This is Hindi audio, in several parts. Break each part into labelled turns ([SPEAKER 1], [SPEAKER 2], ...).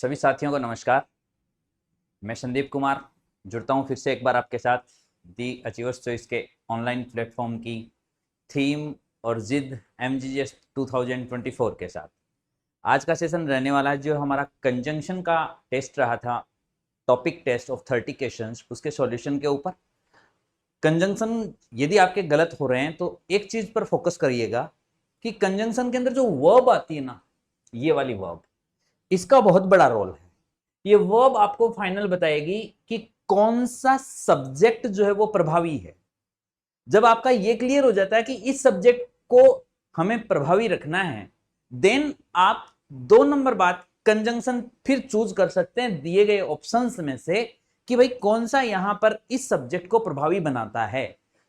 [SPEAKER 1] सभी साथियों को नमस्कार। मैं संदीप कुमार जुड़ता हूं फिर से एक बार आपके साथ दी अचीवर्स चॉइस के ऑनलाइन प्लेटफॉर्म की थीम और जिद MGGS 2024 के साथ। आज का सेशन रहने वाला है जो हमारा कंजंक्शन का टेस्ट रहा था, टॉपिक टेस्ट ऑफ 30 क्वेश्चंस, उसके सॉल्यूशन के ऊपर। कंजंक्शन यदि आपके गलत हो रहे हैं तो एक चीज पर फोकस करिएगा कि कंजंक्शन के अंदर जो वर्ब आती है ना, ये वाली वर्ब, इसका बहुत बड़ा रोल है। ये वर्ब आपको फाइनल बताएगी कि कौन सा सब्जेक्ट जो है वो प्रभावी है। जब आपका ये क्लियर हो जाता है कि इस सब्जेक्ट को हमें प्रभावी रखना है, देन आप 2 नंबर बाद कंजंक्शन फिर चूज कर सकते हैं दिए गए ऑप्शंस में से कि भाई कौन सा यहां पर इस सब्जेक्ट को प्रभावी बनाता है।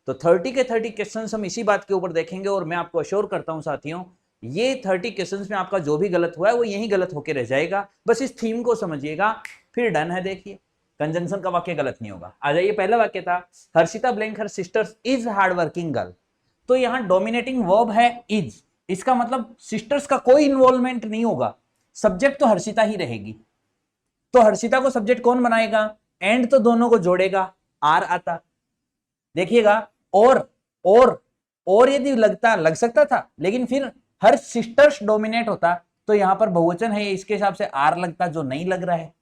[SPEAKER 1] तो 30 के 30 क्वेश्चंस हम इसी बात के ऊपर देखेंगे और मैं आपको अश्योर करता हूं साथियों, ये 30 क्वेश्चंस में आपका जो भी गलत हुआ है वो यही गलत होकर रह जाएगा। बस इस थीम को समझिएगा, फिर डन है। देखिए, कंजंक्शन का वाक्य गलत नहीं होगा। आ जाइए, पहला वाक्य था Harshita blank her sisters is hard working girl. तो यहां डोमिनेटिंग वर्ब है इज, इसका मतलब सिस्टर्स का कोई इन्वॉल्वमेंट नहीं होगा, सब्जेक्ट तो हर्षिता ही रहेगी। तो हर्षिता को सब्जेक्ट कौन बनाएगा? एंड तो दोनों को जोड़ेगा, आर आता। देखिएगा, और यदि लग सकता था, लेकिन फिर हर सिस्टर्स डोमिनेट होता तो यहां पर बहुवचन है, इसके हिसाब से आर लगता, जो नहीं लग रहा है।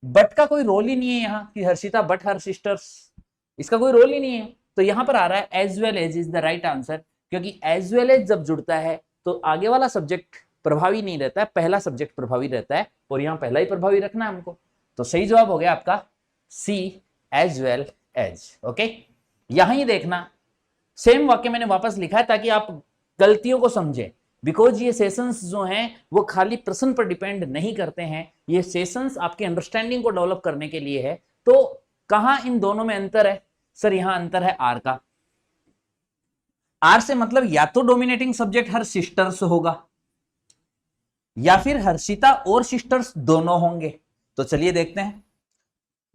[SPEAKER 1] बट का कोई रोल ही नहीं है यहां कि हर्षिता बट हर सिस्टर्स, इसका कोई रोल ही नहीं है। तो यहां पर आ रहा है as well as is the right answer, क्योंकि एज वेल एज जब जुड़ता है तो आगे वाला सब्जेक्ट प्रभावी नहीं रहता है, पहला सब्जेक्ट प्रभावी रहता है, और यहां पहला ही प्रभावी रखना है हमको। तो सही जवाब हो गया आपका सी, एज वेल एज। ओके, यहां ही देखना, सेम वाक्य मैंने वापस लिखा है ताकि आप गलतियों को समझें। बिकॉज ये सेशंस जो हैं वो खाली प्रश्न पर डिपेंड नहीं करते हैं, ये सेशंस आपकी अंडरस्टैंडिंग को डेवलप करने के लिए है। तो कहां इन दोनों में अंतर है? सर यहां अंतर है आर का। आर से मतलब या तो डोमिनेटिंग सब्जेक्ट हर सिस्टर्स होगा या फिर हर्षिता और सिस्टर्स दोनों होंगे। तो चलिए देखते हैं।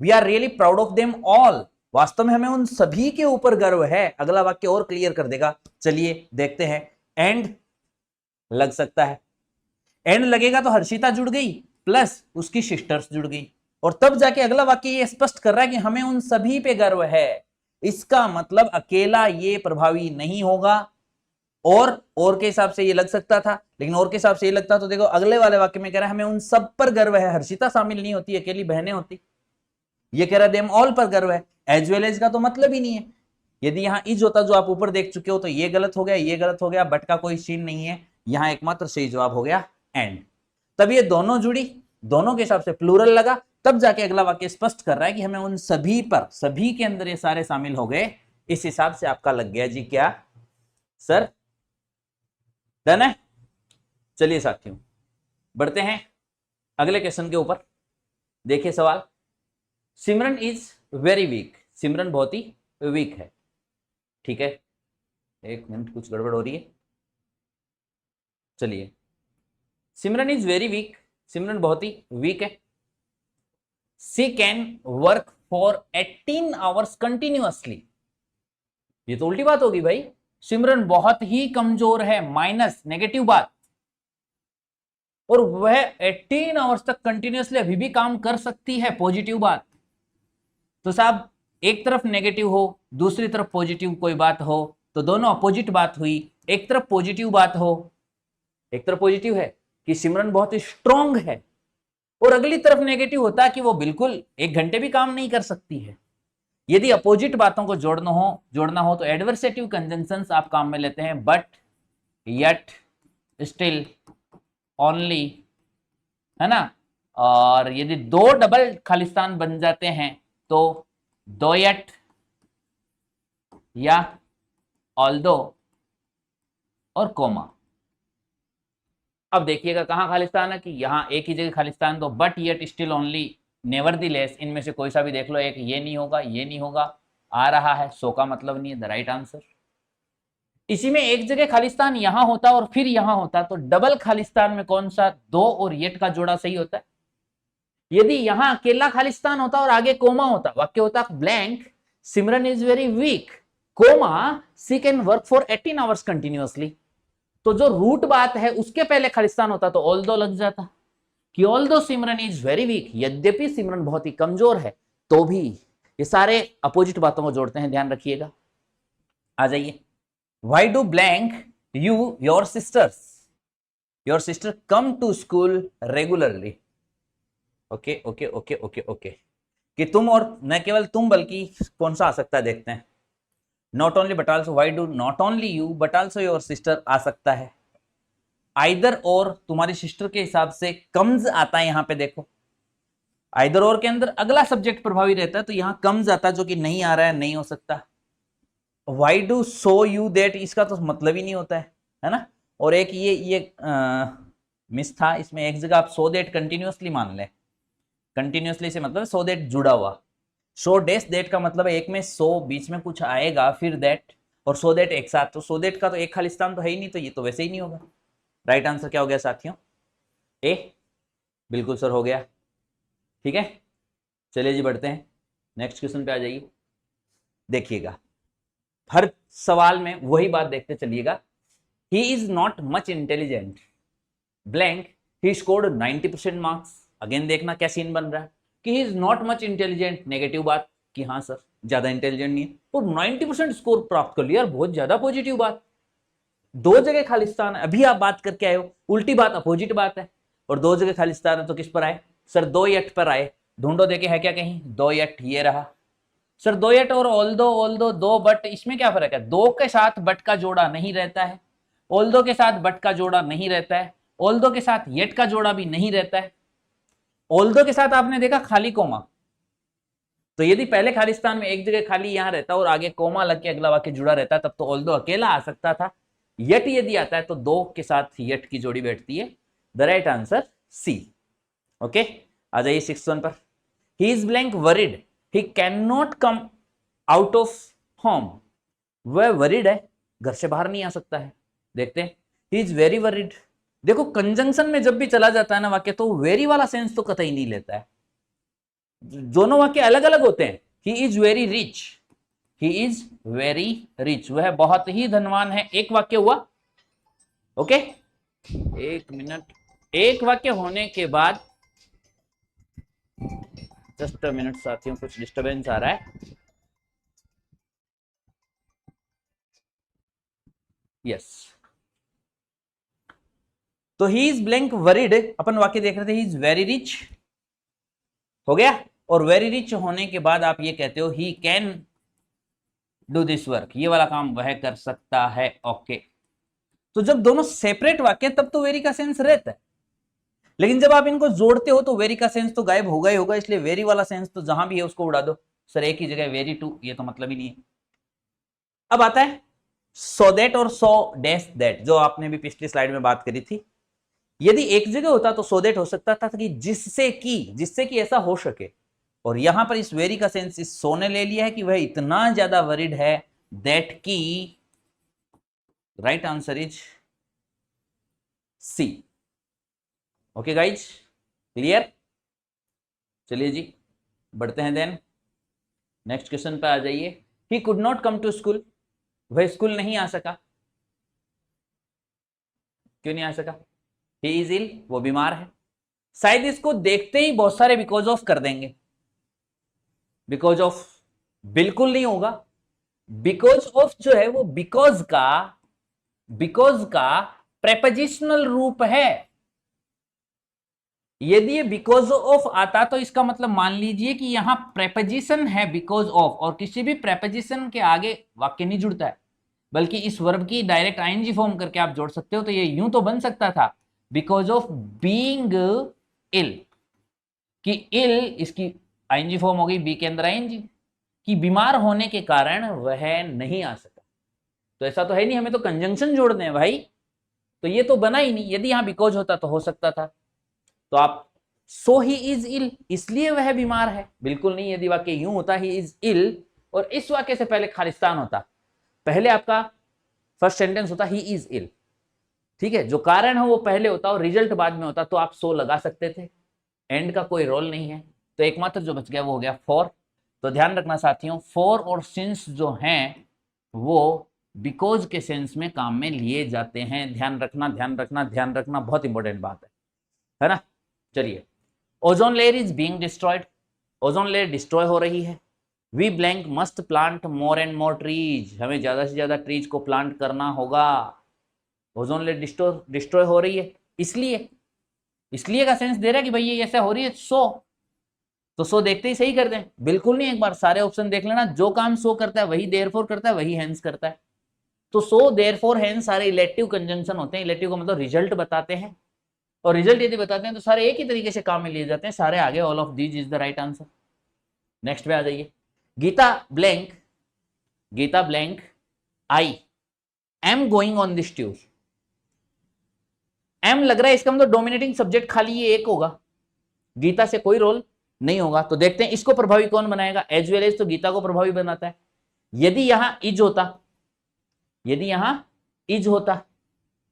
[SPEAKER 1] We are really proud of them all, वास्तव में हमें उन सभी के ऊपर गर्व है। अगला वाक्य और क्लियर कर देगा। चलिए देखते हैं। एंड लग सकता है, एंड लगेगा तो हर्षिता जुड़ गई प्लस उसकी सिस्टर्स जुड़ गई, और तब जाके अगला वाक्य ये स्पष्ट कर रहा है कि हमें उन सभी पे गर्व है। इसका मतलब अकेला ये प्रभावी नहीं होगा। और के हिसाब से ये लग सकता था, लेकिन और के हिसाब से ये लगता तो देखो अगले वाले वाक्य में कह रहा है हमें उन सब पर गर्व है। हर्षिता शामिल नहीं होती, अकेली बहनें होती। ये कह रहा है देम ऑल पर गर्व है। एज वेल एज का तो मतलब ही नहीं है। यदि यहां इज होता जो आप ऊपर देख चुके हो तो ये गलत हो गया, ये गलत हो गया, बट का कोई सीन नहीं है। यहां एकमात्र सही जवाब हो गया एंड। तब ये दोनों जुड़ी, दोनों के हिसाब से प्लूरल लगा, तब जाके अगला वाक्य स्पष्ट कर रहा है कि हमें उन सभी पर, सभी के अंदर ये सारे शामिल हो गए। इस हिसाब से आपका लग गया जी क्या सर? डन है। चलिए साथियों बढ़ते हैं अगले क्वेश्चन के ऊपर। देखिए सवाल, सिमरन इज वेरी वीक। सिमरन बहुत ही वीक है। ठीक है, एक मिनट, कुछ गड़बड़ हो रही है। चलिए, Simran is very weak, Simran बहुत ही वीक है। She can work for 18 hours continuously. ये तो उल्टी बात होगी भाई, सिमरन बहुत ही कमजोर है, माइनस नेगेटिव बात, और वह 18 आवर्स तक कंटिन्यूअसली अभी भी काम कर सकती है, पॉजिटिव बात। तो साहब एक तरफ नेगेटिव हो, दूसरी तरफ पॉजिटिव कोई बात हो, तो दोनों अपोजिट बात हुई। एक तरफ पॉजिटिव बात हो, एक तरफ पॉजिटिव है कि सिमरन बहुत स्ट्रांग है, और अगली तरफ नेगेटिव होता है कि वो बिल्कुल 1 घंटे भी काम नहीं कर सकती है। यदि अपोजिट बातों को जोड़ना हो तो एडवर्सेटिव कंजंक्शंस आप काम में लेते हैं, बट, यट, स्टिल, ओनली, है ना। और यदि 2 डबल खालिस्तान बन जाते हैं तो दो यट या ऑल्दो और कोमा। अब देखिएगा कहां खालिस्तान है, कि यहां एक ही जगह खालिस्तान दो, बट येट, स्टिल, ओनली, नेवरदीलेस, इनमें से कोई सा भी देख लो एक। ये नहीं होगा, ये नहीं होगा, आ रहा है, सो का मतलब नहीं है, द राइट आंसर। इसी में एक जगह खालिस्तान यहां होता और फिर यहां होता, तो डबल खालिस्तान में कौन सा दो और येट का जोड़ा सही होता है? यदि यहां अकेला खालिस्तान होता और आगे कोमा होता, वाक्य होता blank, Simran is very weak, comma, she can work for 18 hours continuously. तो जो रूट बात है उसके पहले खालिस्तान होता तो ऑल्दो लग जाता। कि although Simran is very week, यद्यपि सिमरन बहुत ही कमजोर है, तो भी ये सारे अपोजिट बातों को जोड़ते हैं, ध्यान रखिएगा। आ जाइए, why do blank you your sister come to school regularly. Okay okay okay okay okay, कि तुम और न केवल तुम बल्कि कौन सा आ सकता है देखते हैं। Not only but also, why do not only you but also your sister आ सकता है। आइदर और तुम्हारी सिस्टर के हिसाब से कम्स आता है, यहां पे देखो आइदर और के अंदर अगला सब्जेक्ट प्रभावी रहता है, तो यहां कम्स आता है, जो कि नहीं आ रहा है, नहीं हो सकता। Why do so you that, इसका तो मतलब ही नहीं होता है ना। और एक ये मिस था इसमें, एक जगह आप सो दैट कंटिन्यूअसली मान ले, कंटिन्यूअसली से मतलब सो दैट जुड़ा हुआ, सो डेस दैट का मतलब है एक में सो बीच में कुछ आएगा फिर दैट, और सो दैट एक साथ, तो सो दैट का तो एक खालिस्तान तो है ही नहीं, तो ये तो वैसे ही नहीं होगा। राइट आंसर क्या हो गया साथियों? ए, बिल्कुल सर हो गया। ठीक है, चलिए जी बढ़ते हैं, नेक्स्ट क्वेश्चन पे आ जाइए। देखिएगा, हर सवाल में वही बात देखते चलिएगा। He is not much intelligent blank, he scored 90% marks. Again देखना क्या सीन बन रहा है कि he is not much intelligent, negative बात कि हाँ सर ज्यादा इंटेलिजेंट नहीं है, और 90% स्कोर प्राप्त कर लिया, बहुत ज्यादा पॉजिटिव बात। दो जगह खालिस्तान है, अभी आप बात करके आए हो, उल्टी बात अपोजिट बात है, और दो जगह खालिस्तान है, तो किस पर आए सर? 2 पर आए। ढूंढो देखे है क्या कहीं 2, ये रहा सर 2 और ऑल्दो 2 बट, इसमें क्या फर्क है? 2 के साथ बट का जोड़ा नहीं रहता है, ऑल्दो के साथ बट का जोड़ा नहीं रहता है, ऑल्दो के साथ येट का जोड़ा भी नहीं रहता है, ऑल्दो के साथ आपने देखा खाली कोमा, तो यदि पहले खालिस्तान में एक जगह खाली यहां रहता और आगे कोमा लग के अगला वाक्य जुड़ा रहता, तब तो ऑल्दो अकेला आ सकता था। यट यदि आता है तो 2 के साथ यट की जोड़ी बैठती है। The right answer C. Okay, आ जाइए 6th वन पर। He is blank worried, he can not come out of home. वह वरिड है, घर से बाहर नहीं आ सकता है। देखते हैं, ही इज वेरी वरिड। देखो कंजंक्शन में जब भी चला जाता है ना वाक्य, तो वेरी वाला सेंस तो कतई नहीं लेता है, दोनों वाक्य अलग अलग होते हैं। He is very rich, he is very rich, वह बहुत ही धनवान है, एक वाक्य हुआ। ओके, एक मिनट, एक वाक्य होने के बाद, जस्ट अ मिनट साथियों, कुछ डिस्टरबेंस आ रहा है। यस, तो ही इज ब्लैंक वरिड, अपन वाक्य देख रहे थे, ही इज वेरी रिच हो गया, और वेरी रिच होने के बाद आप ये कहते हो he can do this work, ये वाला काम वह कर सकता है। ओके, तो जब दोनों सेपरेट वाक्य तब तो वेरी का सेंस रहता है, लेकिन जब आप इनको जोड़ते हो तो वेरी का सेंस तो गायब होगा ही होगा, इसलिए वेरी वाला सेंस तो जहां भी है उसको उड़ा दो। सर एक ही जगह वेरी टू, ये तो मतलब ही नहीं है। अब आता है सो दैट और सो डैश दैट, जो आपने भी पिछली स्लाइड में बात करी थी। यदि एक जगह होता तो सो दैट हो सकता था कि जिससे कि ऐसा हो सके, और यहां पर इस वेरी का सेंस इस सो ने ले लिया है कि वह इतना ज्यादा वरिड है दैट की। Right answer is C. Okay guys, clear? चलिए जी बढ़ते हैं, देन नेक्स्ट क्वेश्चन पे आ जाइए। He could not come to school, वह स्कूल नहीं आ सका। क्यों नहीं आ सका? ही इज इल, वो बीमार है। शायद इसको देखते ही बहुत सारे बिकॉज ऑफ कर देंगे, बिकॉज ऑफ बिल्कुल नहीं होगा। बिकॉज ऑफ जो है वो बिकॉज का प्रेपोजिशनल रूप है। यदि ये बिकॉज ऑफ आता तो इसका मतलब मान लीजिए कि यहां प्रेपोजिशन है बिकॉज ऑफ, और किसी भी प्रेपोजिशन के आगे वाक्य नहीं जुड़ता है, बल्कि इस वर्ब की डायरेक्ट आईएनजी फॉर्म करके आप जोड़ सकते हो। तो ये यूं तो बन सकता था बिकॉज ऑफ बीइंग इल, कि इल इसकी आईएनजी फॉर्म हो गई बी के अंदर आईएनजी, कि बीमार होने के कारण वह नहीं आ सका। तो ऐसा तो है नहीं, हमें तो कंजंक्शन जोड़ने हैं भाई, तो ये तो बना ही नहीं। यदि यहां बिकॉज होता तो हो सकता था। तो आप सो ही इज इल, इसलिए वह बीमार है, बिल्कुल नहीं। यदि वाक्य यूं होता ही इज इल, और इस वाक्य से पहले खालिस्तान होता, पहले आपका फर्स्ट सेंटेंस होता ही इज इल, ठीक है, जो कारण है वो पहले होता और रिजल्ट बाद में होता, तो आप सो लगा सकते थे, एंड का कोई रोल नहीं है। तो एकमात्र जो बच गया वो हो गया फॉर। तो ध्यान रखना साथियों, फॉर और सिंस जो हैं वो बिकॉज के सेंस में काम में लिए जाते हैं। ध्यान रखना, ध्यान रखना, ध्यान रखना, बहुत इंपॉर्टेंट बात है ना। चलिए, ozone layer is being destroyed, ozone layer destroy हो रही है। We blank must plant more and more trees, हमें ज्यादा से ज्यादा ट्रीज को प्लांट करना होगा। ओजोन लेयर डिस्ट्रॉय हो रही है, इसलिए का सेंस दे रहा है कि भाई ये ऐसा हो रही है, तो सो देखते ही सही कर दें, बिल्कुल नहीं, एक बार सारे ऑप्शन देख लेना, जो काम सो करता है वही देयरफॉर करता है, वही हेंस करता है। तो सो देयरफॉर हेंस सारे इलेक्टिव कंजंक्शन होते हैं, इलेक्टिव का मतलब रिजल्ट बताते हैं, और रिजल्ट यदि बताते हैं तो सारे एक ही तरीके से काम में लिए जाते हैं, सारे आगे all of these is the right answer. Next पे आ जाइए, Gita blank I am going on this tube, am लग रहा है इसका मतलब डोमिनेटिंग सब्जेक्ट खाली ये एक होगा, गीता से कोई रोल नहीं होगा। तो देखते हैं इसको प्रभावी कौन बनाएगा, एज वेल एज तो गीता को प्रभावी बनाता है। यदि यहां इज होता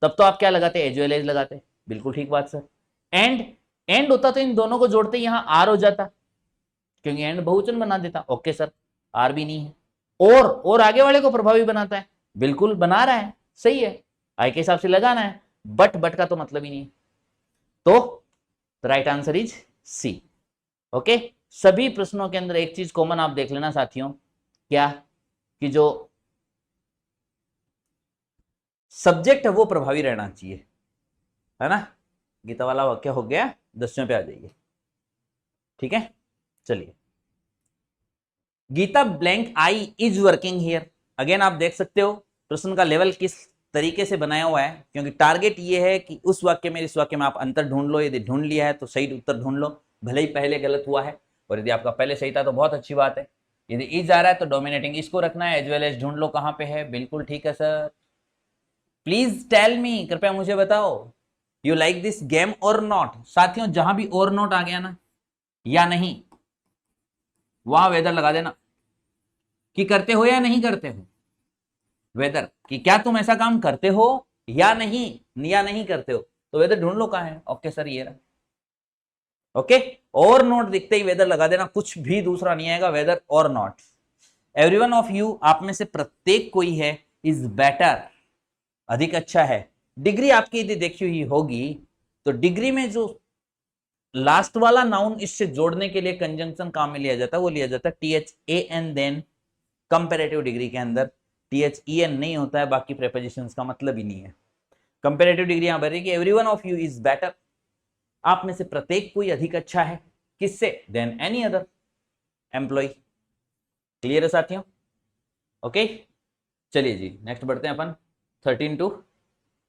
[SPEAKER 1] तब तो आप क्या लगाते, एज वेल एज लगाते, बिल्कुल ठीक बात सर। एंड होता तो इन दोनों को जोड़ते यहां आर हो जाता, क्योंकि एंड बहुवचन बना देता। ओके सर, आर भी नहीं है। और आगे वाले को प्रभावी बनाता है, बिल्कुल बना रहा है, सही है, आई के हिसाब से लगाना है, बट का तो मतलब ही नहीं है। तो right answer is C. Okay, सभी प्रश्नों के अंदर एक चीज कॉमन आप देख लेना साथियों, क्या कि जो सब्जेक्ट है वो प्रभावी रहना चाहिए, है ना। गीता वाला वाक्य हो गया, 10वें पे आ जाइए, ठीक है। चलिए, Gita blank I is working here, again आप देख सकते हो प्रश्न का लेवल किस तरीके से बनाया हुआ है, क्योंकि टारगेट ये है कि उस वाक्य में इस वाक्य में आप अंतर ढूंढ लो, यदि ढूंढ लिया है तो सही उत्तर ढूंढ लो, भले ही पहले गलत हुआ है, और यदि आपका पहले सही था तो बहुत अच्छी बात है। यदि इज आ रहा है तो डोमिनेटिंग इसको रखना है, एज वेल एज ढूंढ लो कहां पे है, बिल्कुल ठीक है सर। प्लीज टेल मी, कृपया मुझे बताओ, यू लाइक दिस गेम और नॉट। साथियों जहां भी और नॉट आ गया ना या नहीं, वहां वेदर लगा देना कि करते हो या नहीं करते हो, वेदर कि क्या तुम ऐसा काम करते हो या नहीं करते हो, तो वेदर ढूंढ लो कहां है। ओके सर, ये रहा, ओके, और नॉट दिखते ही वेदर लगा देना, कुछ भी दूसरा नहीं आएगा, वेदर और नॉट। एवरीवन ऑफ यू, आप में से प्रत्येक कोई है, इज बेटर, अधिक अच्छा है। डिग्री आपकी यदि देखी हुई होगी तो डिग्री में जो लास्ट वाला नाउन इससे जोड़ने के लिए कंजंक्शन काम में लिया जाता है, वो लिया जाता है THAN देन। कंपैरेटिव डिग्री के अंदर THEN नहीं होता है, बाकी प्रेपोजिशंस का मतलब ही नहीं है। कंपैरेटिव डिग्री यहां भरेगी, everyone of you is better, आप में से प्रत्येक कोई अधिक अच्छा है, किससे, than any other employ. Clear है साथियों, ओके। चलिए जी, नेक्स्ट बढ़ते हैं अपन 13 to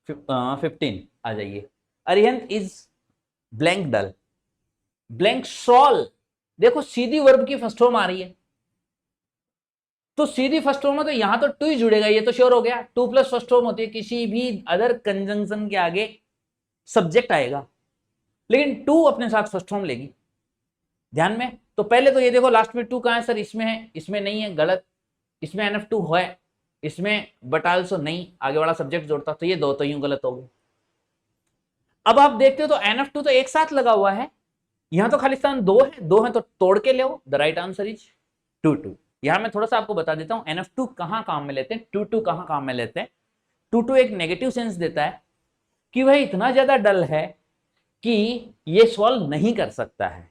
[SPEAKER 1] 15 आ जाइए। Arihant is blank dull, blank soul, देखो सीधी वर्ब की फर्स्ट फॉर्म आ रही है, तो सीधी फर्स्ट फॉर्म में तो यहां तो टू ही जुड़ेगा, ये तो श्योर हो गया, टू प्लस फर्स्ट फॉर्म होती है, किसी भी अदर कंजंक्शन के आगे सब्जेक्ट आएगा, लेकिन टू अपने साथ फर्स्ट फॉर्म लेगी, ध्यान में। तो पहले तो ये देखो लास्ट में टू कहां है सर, इसमें है, इसमें नहीं है, गलत, इसमें NF2 है, इसमें बट आल्सो नहीं, आगे वाला सब्जेक्ट जोड़ता, तो ये दो तो यूं गलत हो गए। अब आप देखते हो तो NF2 तो एक साथ लगा हुआ है, यहां तो खालिस्तान दो है तो तोड़ के ले, द राइट आंसर इज 2 यहां मैं थोड़ा सा आपको बता देता हूं NF2 कहां काम में लेते हैं, 2 कहां काम में लेते हैं। 2 एक नेगेटिव सेंस देता है कि भाई इतना ज्यादा डल है कि ये सॉल्व नहीं कर सकता है।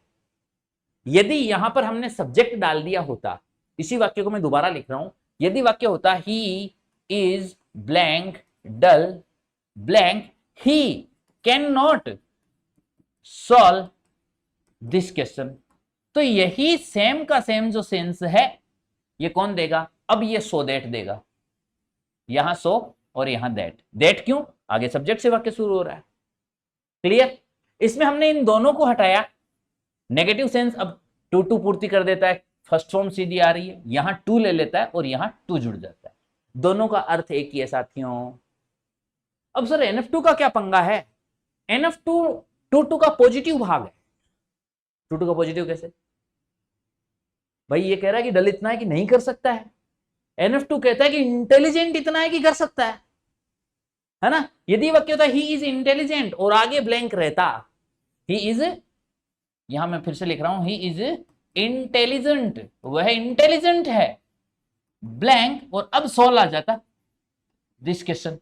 [SPEAKER 1] यदि यहां पर हमने सब्जेक्ट डाल दिया होता, इसी वाक्य को मैं दोबारा लिख रहा हूं, यदि वाक्य होता he is blank dull blank, he can not solve this question, तो यही सेम का सेम जो सेंस है ये कौन देगा, अब ये सो दैट देगा, यहां सो और यहां दैट क्यों, आगे सब्जेक्ट से वाक्य शुरू हो रहा है। क्लियर, इसमें हमने इन दोनों को हटाया, नेगेटिव सेंस अब टू पूर्ति कर देता है, फर्स्ट फॉर्म सीधी आ रही है, यहां टू ले लेता है और यहां टू जुड़ जाता है, दोनों का अर्थ एक ही है साथियों। अब सर NF2 का क्या पंगा है, NF2 टू का पॉजिटिव भाग है, टू का पॉजिटिव कैसे, भाई ये कह रहा है कि डल इतना है कि नहीं कर सकता है, NF2 कहता है कि इंटेलिजेंट इतना है कि कर सकता है ना। यदि वाक्य होता ही इज इंटेलिजेंट और आगे ब्लैंक रहता, ही इज, यहां मैं फिर से लिख रहा हूं, ही इज इंटेलिजेंट, वह इंटेलिजेंट है, ब्लैंक, और अब सॉल्व आ जाता दिस क्वेश्चन।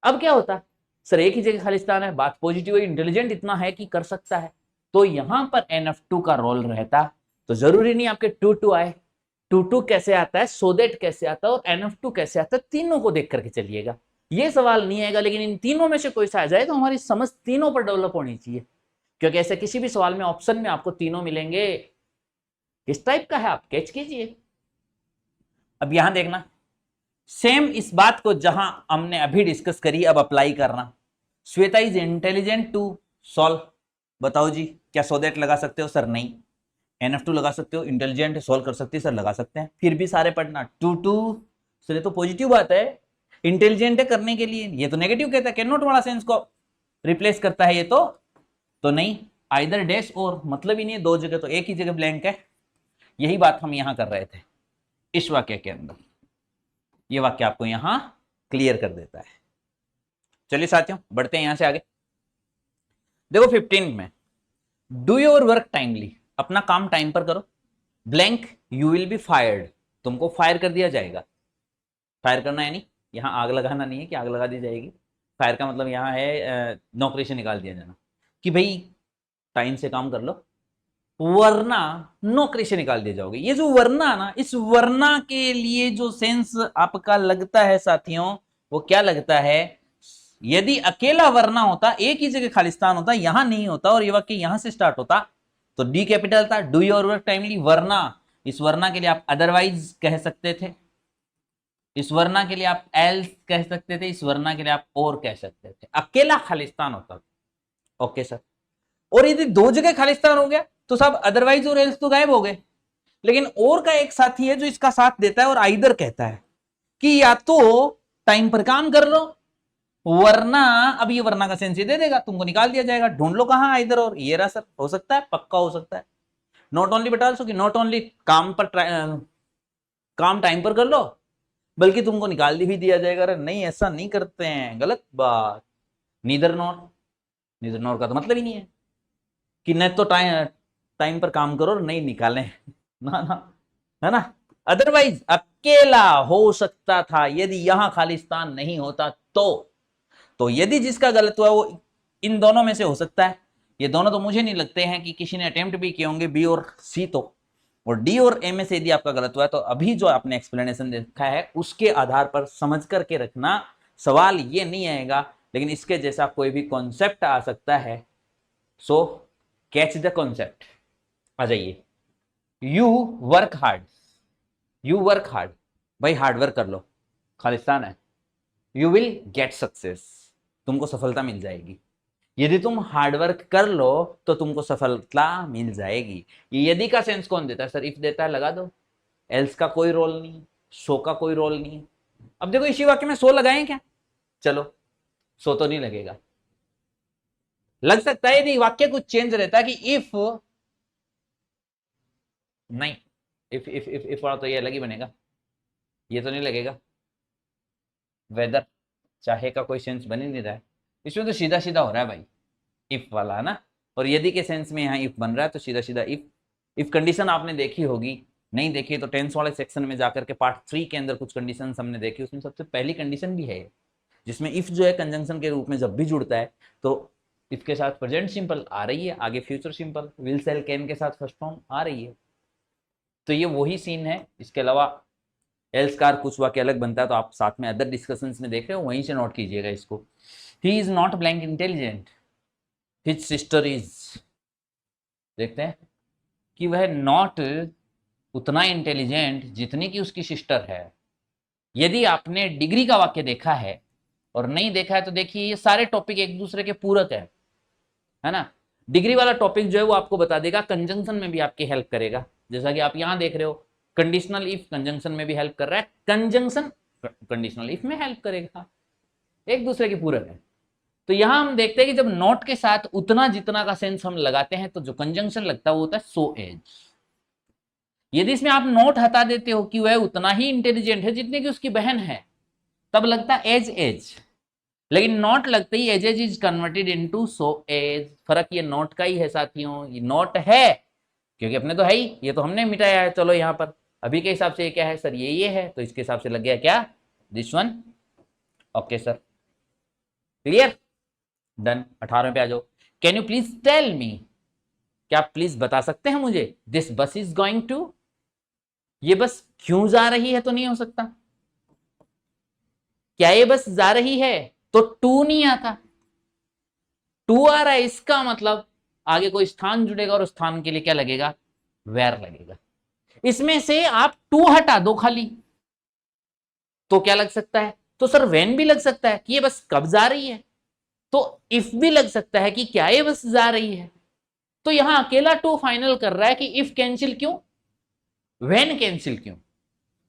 [SPEAKER 1] अब क्या होता, सर एक ही जगह खालिस्तान है, बात पॉजिटिव है, इंटेलिजेंट इतना है कि कर सकता है, तो यहां पर NF2 का रोल रहता। तो जरूरी नहीं आपके 2-2 आए, 2-2 कैसे आता है, सो दैट कैसे आता है और NF2 कैसे आता है, तीनों को देख करके चलिएगा। ये सवाल नहीं आएगा, लेकिन इन तीनों में से कोई सा आ जाए तो हमारी समझ तीनों पर डेवलप होनी चाहिए, क्योंकि ऐसे किसी भी सवाल में ऑप्शन में आपको तीनों मिलेंगे। किस टाइप का है आप कैच कीजिए। अब यहां देखना, सेम इस बात को जहां हमने अभी डिस्कस करी अब अप्लाई करना। Shweta is intelligent to solve, बताओ जी क्या सो दैट लगा सकते हो? सर नहीं। NF2 लगा सकते हो, इंटेलिजेंट सॉल्व कर सकते हैं, सर लगा सकते हैं। फिर भी सारे पढ़ना 2-2, सर ये तो पॉजिटिव बात है, इंटेलिजेंट है करने के लिए, ये तो नेगेटिव कहता है, कैन नॉट वाला सेंस को रिप्लेस करता है ये तो नहीं, आइदर डैश और, मतलब ही नहीं है, दो जगह तो एक ही जगह ब्लैंक है। यही बात हम यहां कर रहे थे इस वाक्य के अंदर, ये वाक्य आपको यहां क्लियर कर देता है। चलिए साथियों बढ़ते हैं यहां से आगे। देखो 15 में, डू योर वर्क टाइमली, अपना काम टाइम पर करो, blank you will be fired, तुमको फायर कर दिया जाएगा। फायर करना है नहीं, यहां आग लगाना नहीं है कि आग लगा दी जाएगी। फायर का मतलब यहां है नौकरी से निकाल दिया जाना, कि भाई टाइम से काम कर लो वरना नौकरी से निकाल दिए जाओगे। ये जो वरना ना, इस वरना के लिए जो सेंस आपका लगता है साथियों, वो क्या लगता है, यदि अकेला वरना होता, एक ही जगह खालिस्तान होता, यहां नहीं होता और ये वाक्य यहां से स्टार्ट होता तो डी कैपिटल था, डू योर वर्क टाइमली, वरना, इस वरना के लिए आप अदरवाइज कह सकते थे, इस वरना के लिए आप एल्स कह सकते थे, इस वरना के लिए आप और कह सकते थे, अकेला खालिस्तान होता। Okay sir. और यदि दो जगह खालिस्तान हो गया तो सब अदरवाइज और एल्स तो गायब हो गए, लेकिन और का एक साथी है जो इसका साथ देता है और आइदर कहता है कि या तो टाइम पर काम कर लो वरना, अब ये वरना का सेंस ये दे देगा, तुमको निकाल दिया जाएगा, ढूंढ लो कहां आइदर और, ये रहा सर, हो सकता है, पक्का हो सकता है। नॉट ओनली बट आल्सो, कि नॉट ओनली काम पर काम टाइम पर कर लो बल्कि तुमको निकाल भी दिया जाएगा। अरे नहीं ऐसा नहीं करते हैं, गलत बात। नीदर नॉट, नीदर नॉट का तो मतलब ही नहीं है कि न तो टाइम पर काम करो और नहीं निकालें ना ना, है ना। अदरवाइज अकेला हो सकता था यदि यहां खालिस्तान नहीं होता तो यदि जिसका गलत हुआ वो इन दोनों में से हो सकता है। ये दोनों तो मुझे नहीं लगते हैं कि किसी ने अटेम्प्ट भी किए होंगे, बी और सी तो, और डी और ए में से यदि आपका गलत हुआ है तो अभी जो आपने एक्सप्लेनेशन देखा है उसके आधार पर समझ करके रखना। सवाल ये नहीं आएगा, लेकिन इसके जैसा कोई भी कॉन्सेप्ट आ सकता है। So catch the concept. आ जाइए, you work hard, you work hard, भाई हार्डवर्क कर लो, खालिस्तान है, यू विल गेट सक्सेस, तुमको सफलता मिल जाएगी। यदि तुम हार्डवर्क कर लो तो तुमको सफलता मिल जाएगी। ये यदि का सेंस कौन देता है? सर इफ देता है, लगा दो, एल्स का कोई रोल नहीं, सो का कोई रोल नहीं। अब देखो इसी वाक्य में सो लगाएं क्या? चलो सो तो नहीं लगेगा, लग सकता है यदि वाक्य कुछ चेंज रहता है कि इफ, नहीं, इफ वाला तो ये अलग ही बनेगा, ये तो नहीं लगेगा। वेदर, चाहे का कोई सेंस बन ही नहीं रहा है, इसमें तो सीधा सीधा हो रहा है भाई, इफ वाला है ना। और यदि के सेंस में यहाँ इफ बन रहा है तो सीधा सीधा इफ कंडीशन आपने देखी होगी, नहीं देखी तो टेंस वाले सेक्शन में जाकर के पार्ट 3 के अंदर कुछ कंडीशन हमने देखी, उसमें सबसे पहली कंडीशन भी है जिसमें इफ जो है कंजंक्शन के रूप में जब भी जुड़ता है तो इफ के साथ प्रेजेंट सिंपल आ रही है, आगे future simple, will shall can के साथ फर्स्ट फॉर्म आ रही है। तो ये वही सीन है, इसके अलावा एल्स कार कुछ वाक्य अलग बनता है तो आप साथ में अदर डिस्कशंस में देख रहे हो, वहीं से नोट कीजिएगा इसको। He is not blank intelligent, his sister is, देखते हैं कि वह नॉट उतना इंटेलिजेंट जितनी कि उसकी सिस्टर है। यदि आपने डिग्री का वाक्य देखा है और नहीं देखा है तो देखिए ये सारे टॉपिक एक दूसरे के पूरक है ना। डिग्री वाला टॉपिक जो है वो आपको बता देगा, कंजंक्शन में भी आपकी हेल्प करेगा, जैसा कि आप यहां देख रहे हो कंडीशनल इफ कंजंक्शन में भी हेल्प कर रहा है, कंजंक्शन कंडीशनल इफ में हेल्प करेगा, एक दूसरे के पूरक है। तो यहां हम देखते हैं कि जब नॉट के साथ उतना जितना का सेंस हम लगाते हैं तो जो कंजंक्शन लगता है वो होता है सो एज। यदि इसमें आप नॉट हटा देते हो कि वह उतना ही इंटेलिजेंट है जितने की उसकी बहन है, तब लगता है एज एज, लेकिन नॉट लगते ही as as is converted into so as. फर्क ये नॉट का ही है साथियों, ये नॉट है क्योंकि अपने तो है ही, ये तो हमने मिटाया है। चलो यहाँ पर अभी के हिसाब से ये क्या है सर, ये है, तो इसके हिसाब से लग गया क्या, this one. Okay sir, clear. Done. 18वें पे आ जाओ। Can you please tell me, क्या आप प्लीज बता सकते हैं मुझे, this bus is going to, ये बस क्यों जा रही है, तो नहीं हो सकता। क्या ये बस जा रही है, तो टू नहीं आता, टू आ रहा है, इसका मतलब आगे कोई स्थान जुड़ेगा और उस स्थान के लिए क्या लगेगा, वेर लगेगा। इसमें से आप टू हटा दो खाली, तो क्या लग सकता है, तो सर वेन भी लग सकता है कि ये बस कब जा रही है, तो इफ भी लग सकता है कि क्या ये बस जा रही है। तो यहां अकेला टू फाइनल कर रहा है कि इफ कैंसिल क्यों, वेन कैंसिल क्यों।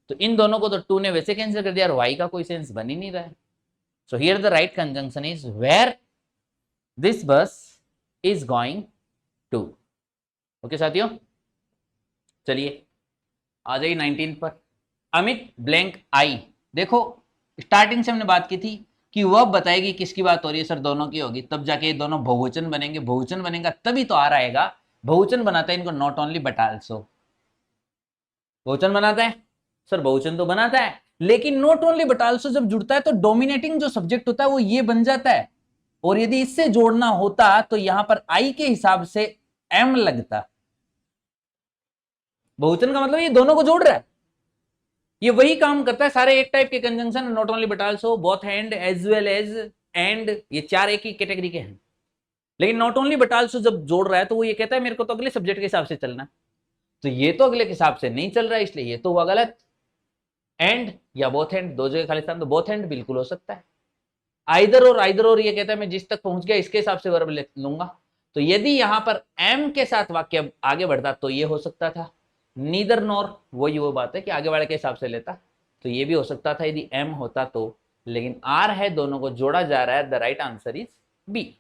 [SPEAKER 1] तो इन दोनों को तो टू ने वैसे कैंसिल कर दिया और वाई का कोई सेंस बन ही नहीं रहा है। So here the right conjunction is where this bus is going to. Okay साथियों, चलिए आ जाइए 19 पर। Amit blank I. देखो स्टार्टिंग से हमने बात की थी कि वह बताएगी किसकी बात हो रही है, सर दोनों की होगी, तब जाके ये दोनों बहुवचन बनेंगे, बहुवचन बनेगा तभी तो आ रहेगा। बहुवचन बनाता है इनको नॉट ओनली बट आल्सो, बहुवचन बनाता है सर, बहुवचन तो बनाता है, लेकिन नॉट ओनली बट आल्सो जब जुड़ता है तो डोमिनेटिंग जो सब्जेक्ट होता है वो ये बन जाता है, और यदि इससे जोड़ना होता तो यहां पर आई के हिसाब से एम लगता। बहुवचन का मतलब ये दोनों को जोड़ रहा है, ये वही काम करता है सारे एक टाइप के conjunction, not only but also, both and, as well as, and, ये चार एक ही कैटेगरी के हैं। लेकिन नॉट ओनली बट आल्सो जब जोड़ रहा है तो वो ये कहता है मेरे को तो अगले सब्जेक्ट के हिसाब से चलना, तो ये तो अगले के हिसाब से नहीं चल रहा है, इसलिए ये तो हुआ गलत। एंड या बोथ एंड, दो जगह खालिस्तान, तो बोथ एंड बिल्कुल हो सकता है। आइदर और ये कहता है मैं जिस तक पहुंच गया इसके हिसाब से वर्ब ले लूंगा, तो यदि यहां पर एम के साथ वाक्य आगे बढ़ता तो ये हो सकता था। नीदर नॉर, वही वो बात है कि आगे वाले के हिसाब से लेता, तो ये भी हो सकता था यदि एम होता तो, लेकिन आर है, दोनों को जोड़ा जा रहा है, the right answer is B.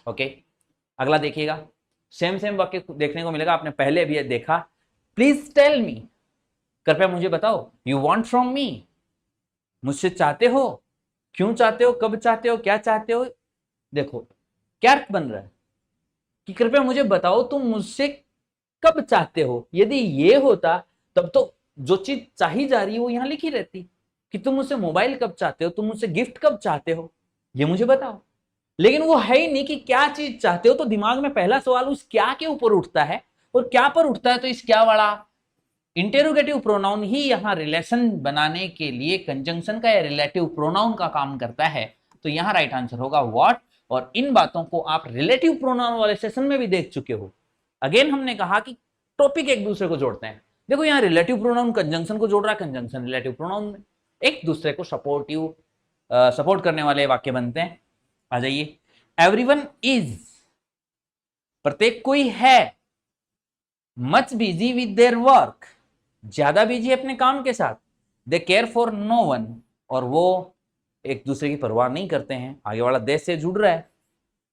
[SPEAKER 1] Okay, अगला देखिएगा, सेम वाक्य देखने को मिलेगा, आपने पहले भी देखा। प्लीज टेल मी, कृपया मुझे बताओ, यू वॉन्ट फ्रॉम मी, मुझसे चाहते हो, क्यों चाहते हो, कब चाहते हो, क्या चाहते हो। देखो क्या अर्थ बन रहा है कि कृपया मुझे बताओ तुम मुझसे कब चाहते हो, यदि ये होता तब तो जो चीज चाही जा रही है वो यहां लिखी रहती कि तुम मुझसे मोबाइल कब चाहते हो, तुम मुझसे गिफ्ट कब चाहते हो, ये मुझे बताओ। लेकिन वो है ही नहीं कि क्या चीज चाहते हो, तो दिमाग में पहला सवाल उस क्या के ऊपर उठता है, और क्या पर उठता है, तो इस क्या वाला इंटेरोगेटिव प्रोनाउन ही यहां रिलेशन बनाने के लिए कंजंक्शन का या रिलेटिव प्रोनाउन का काम करता है। तो यहां राइट आंसर होगा व्हाट, और इन बातों को आप रिलेटिव प्रोनाउन वाले सेशन में भी देख चुके हो। अगेन हमने कहा कि टॉपिक एक दूसरे को जोड़ते हैं, देखो यहां रिलेटिव प्रोनाउन कंजंक्शन को जोड़ रहा है, कंजंक्शन रिलेटिव प्रोनाउन में एक दूसरे को सपोर्ट करने वाले वाक्य बनते हैं। आ जाइए, एवरीवन इज, प्रत्येक कोई है, much busy with their work, ज्यादा बिजी अपने काम के साथ, they care for no one, और वो एक दूसरे की परवाह नहीं करते हैं। आगे वाला देश से जुड़ रहा है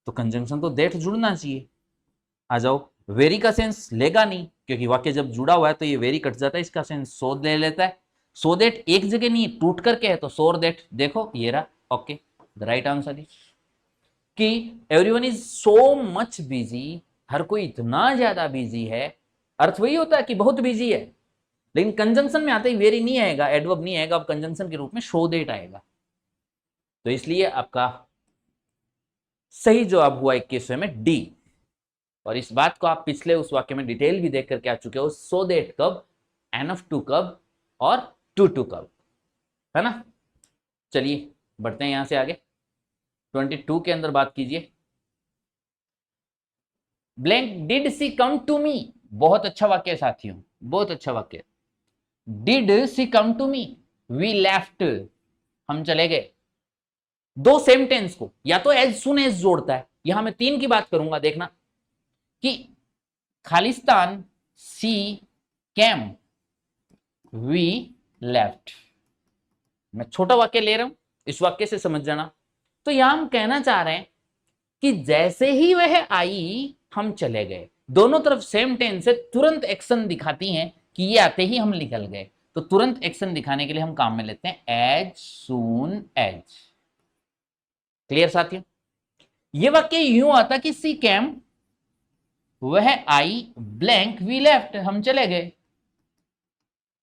[SPEAKER 1] तो कंजंक्शन तो देट जुड़ना चाहिए। आ जाओ, वेरी का सेंस लेगा नहीं, क्योंकि वाक्य जब जुड़ा हुआ है तो ये वेरी कट जाता है, इसका सेंस सो ले लेता है। सो देट एक जगह नहीं टूट करके है, तो सोर देट, देखो ये रहा। Okay, the right answer is कि everyone is so much busy, हर कोई इतना ज्यादा बिजी है, अर्थ वही होता है कि बहुत बिजी है, लेकिन कंजंक्शन में आते ही वेरी नहीं आएगा, एडवर्ब नहीं आएगा, अब कंजंक्शन के रूप में शो देट आएगा। तो इसलिए आपका सही जवाब हुआ 21वें में डी। और इस बात को आप पिछले उस वाक्य में डिटेल भी देख करके आ चुके हो, सो देट कब, एनफ टू कब, और टू कब, है ना। चलिए बढ़ते हैं यहां से आगे, 22 के अंदर बात कीजिए। Blank did she come to me, बहुत अच्छा वाक्य है साथियों, बहुत अच्छा वाक्य। Did she come to me, we left, हम चले गए। दो सेम टेंस को या तो एज सुन एज जोड़ता है, यहां मैं तीन की बात करूंगा, देखना कि खालिस्तान सी कैम, वी लेफ्ट। मैं छोटा वाक्य ले रहा हूं, इस वाक्य से समझ जाना। तो यहां हम कहना चाह रहे हैं कि जैसे ही वह आई हम चले गए, दोनों तरफ सेम टेंस से तुरंत एक्शन दिखाती हैं कि ये आते ही हम निकल गए, तो तुरंत एक्शन दिखाने के लिए हम काम में लेते हैं एज सून एज। क्लियर साथियों, ये वाक्य यूं आता कि सी कैम, वह आई, ब्लैंक वी लेफ्ट, हम चले गए।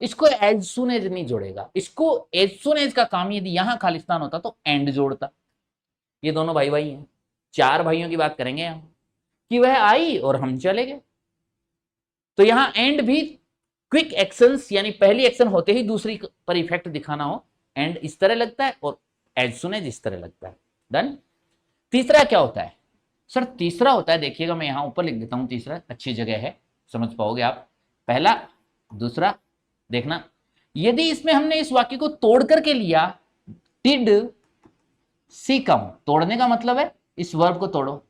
[SPEAKER 1] इसको एज सुन एज नहीं जोड़ेगा, इसको एज सुन एज का काम यदि यहां खालिस्तान होता तो एंड जोड़ता। ये दोनों भाई भाई हैं, 4 भाइयों की बात करेंगे हम कि वह आई और हम चले गए। तो यहां एंड भी क्विक एक्शंस, यानी पहली एक्शन होते ही दूसरी पर इफेक्ट दिखाना हो, एंड इस तरह लगता है और एज सुन एज इस तरह लगता है। डन। तीसरा क्या होता है सर? तीसरा होता है, देखिएगा मैं यहां ऊपर लिख देता हूं, तीसरा अच्छी जगह है, समझ पाओगे आप। पहला, दूसरा, देखना, यदि इसमें हमने इस वाक्य को तोड़ करके लिया, डिड सी कम, तोड़ने का मतलब है इस वर्ब को तोड़ो,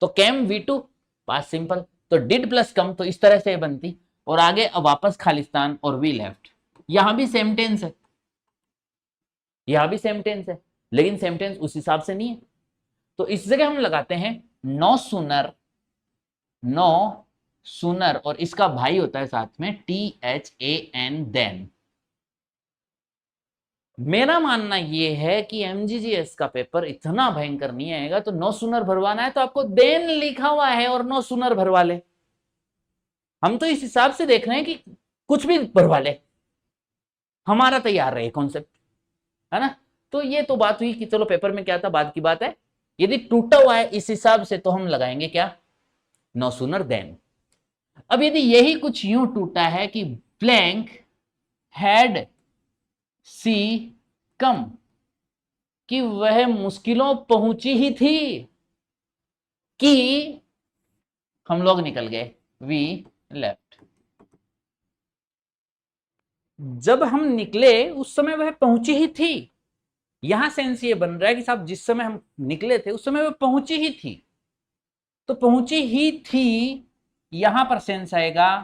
[SPEAKER 1] तो कैम V2 पास्ट सिंपल, तो डिड प्लस कम, तो इस तरह से बनती, और आगे अब वापस खालिस्तान और वी लेफ्ट। यहां भी सेम टेंस है, यहां भी सेम टेंस है, लेकिन सेम टेंस उस हिसाब से नहीं है। तो इस जगह हम लगाते हैं नो सुनर, नो सुनर, और इसका भाई होता है साथ में THAN, देन। मेरा मानना यह है कि MGGS का पेपर इतना भयंकर नहीं आएगा, तो नो सुनर भरवाना है तो आपको देन लिखा हुआ है और नो सुनर भरवा ले। हम तो इस हिसाब से देख रहे हैं कि कुछ भी भरवा ले, हमारा तैयार रहे कॉन्सेप्ट, है ना। तो ये तो बात हुई कि चलो पेपर में क्या था, बाद की बात है। यदि टूटा हुआ है इस हिसाब से तो हम लगाएंगे क्या, नो सुनर देन। अब यदि यही कुछ यूं टूटा है कि ब्लैंक हैड सी कम, कि वह मुश्किलों पहुंची ही थी कि हम लोग निकल गए, वी लेफ्ट। जब हम निकले उस समय वह पहुंची ही थी, यहां सेंस ये बन रहा है कि साहब जिस समय हम निकले थे उस समय वह पहुंची ही थी, तो पहुंची ही थी, यहां पर सेंस आएगा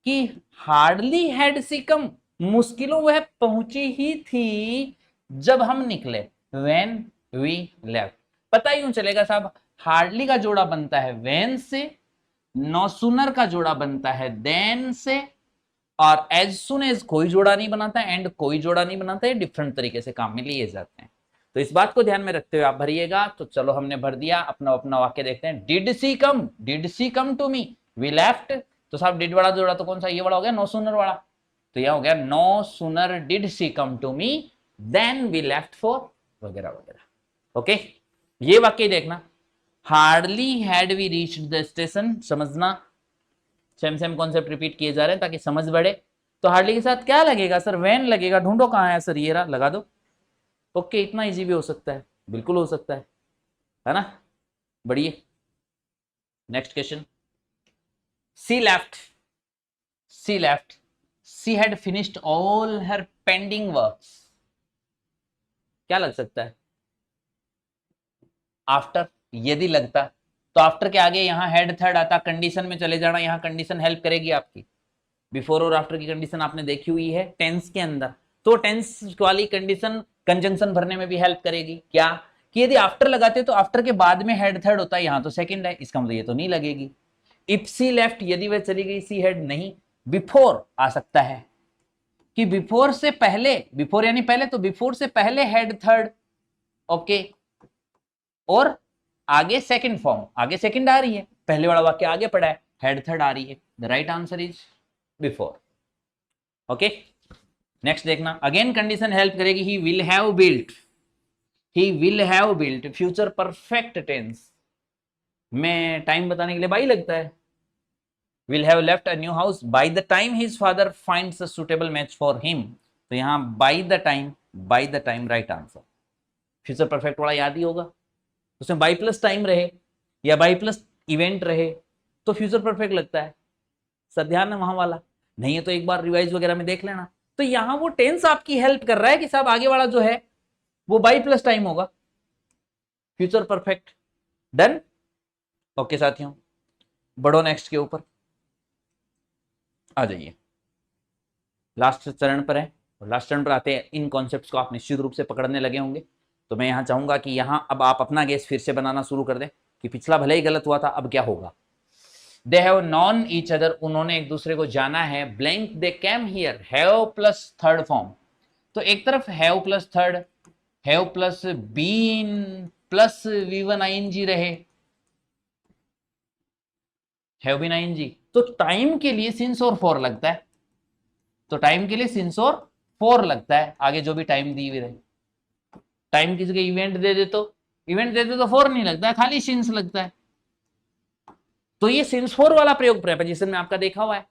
[SPEAKER 1] कि हार्डली हैड सी कम, मुश्किलों वह पहुंची ही थी जब हम निकले, व्हेन वी लेफ्ट। पता यूं चलेगा साहब, हार्डली का जोड़ा बनता है व्हेन से, नो सूनर का जोड़ा बनता है देन से, और एज सुन एज कोई जोड़ा नहीं बनाता है, एंड कोई जोड़ा नहीं बनाता है, डिफरेंट तरीके से काम में लिए जाते हैं। तो इस बात को ध्यान में रखते हुए आप भरिएगा। तो चलो हमने भर दिया, अपना अपना वाक्य देखते हैं। Did she come to me, we left, तो साहब डिड वाला जोड़ा तो कौन सा, ये वाला हो गया, नो सूनर वाला, तो यह हो गया no sooner did she come to me than we left for वगैरह वगैरह। ओके, ये वाक्य देखना, hardly had we reached the station, समझना, सेम सेम कॉन्सेप्ट रिपीट किए जा रहे हैं ताकि समझ बढ़े। तो हार्डली के साथ क्या लगेगा सर, व्हेन लगेगा, ढूंढो कहां है सर, ये रहा, लगा दो। ओके, इतना इजी भी हो सकता है, बिल्कुल हो सकता है ना। बढ़िए, next question. She left, she left, she had finished all her pending works, क्या लग सकता है, आफ्टर। यदि लगता तो आफ्टर के आगे यहां हेड थर्ड आता, कंडीशन में चले जाना, यहां कंडीशन हेल्प करेगी आपकी। बिफोर और आफ्टर की कंडीशन आपने देखी हुई है टेंस के अंदर, तो टेंस वाली कंडीशन कंजंक्शन भरने में भी हेल्प करेगी। क्या कि यदि आफ्टर लगाते तो आफ्टर के बाद में हेड थर्ड होता है, यहां तो सेकंड है, इसका मतलब ये तो नहीं लगेगी। इफ सी लेफ्ट, यदि वह चली गई, सी हेड नहीं, बिफोर आ सकता है कि बिफोर से पहले, बिफोर यानी पहले, तो बिफोर से पहले हेड थर्ड, ओके, और आगे सेकंड फॉर्म, आगे सेकंड आ रही है, पहले वाला वाक्य आगे पड़ा है, हेड थर्ड आ रही है, the right answer is before. Okay, next देखना, अगेन कंडीशन हेल्प करेगी, he will have built, he will have built, future perfect tense में टाइम बताने के लिए बाई लगता है। Will have left a new house by the time his father finds a suitable match for him, तो यहां by the time right answer. Future perfect वाला याद ही होगा, उसमें बाई प्लस टाइम रहे या बाई प्लस इवेंट रहे तो फ्यूचर परफेक्ट लगता है सर, ध्यान है वहां वाला, नहीं है तो एक बार रिवाइज वगैरह में देख लेना। तो यहां वो टेंस आपकी हेल्प कर रहा है कि साहब आगे वाला जो है वो बाई प्लस टाइम होगा, फ्यूचर परफेक्ट। डन। ओके साथियों, बढ़ो नेक्स्ट के ऊपर आ जाइए, लास्ट चरण पर है, और लास्ट चरण पर आते हैं इन कॉन्सेप्ट्स को आप निश्चित रूप से पकड़ने लगे होंगे। तो मैं यहां चाहूंगा कि यहां अब आप अपना गेस फिर से बनाना शुरू कर दें कि पिछला भले ही गलत हुआ था, अब क्या होगा। They have known each other, उन्होंने एक दूसरे को जाना है, blank they came here, have plus third form, तो एक तरफ have plus third, have plus been plus V1 ING रहे, हैव बीन ING, तो टाइम के लिए सिंस और फॉर लगता है, तो टाइम के लिए सिंस और फॉर लगता है, आगे जो भी टाइम दी हुई रहे, टाइम की जगह इवेंट दे दे तो इवेंट देते तो फोर नहीं लगता है, खाली सिंस लगता है। तो ये सिंस फोर वाला प्रयोग प्रेपोजिशन में आपका देखा हुआ है।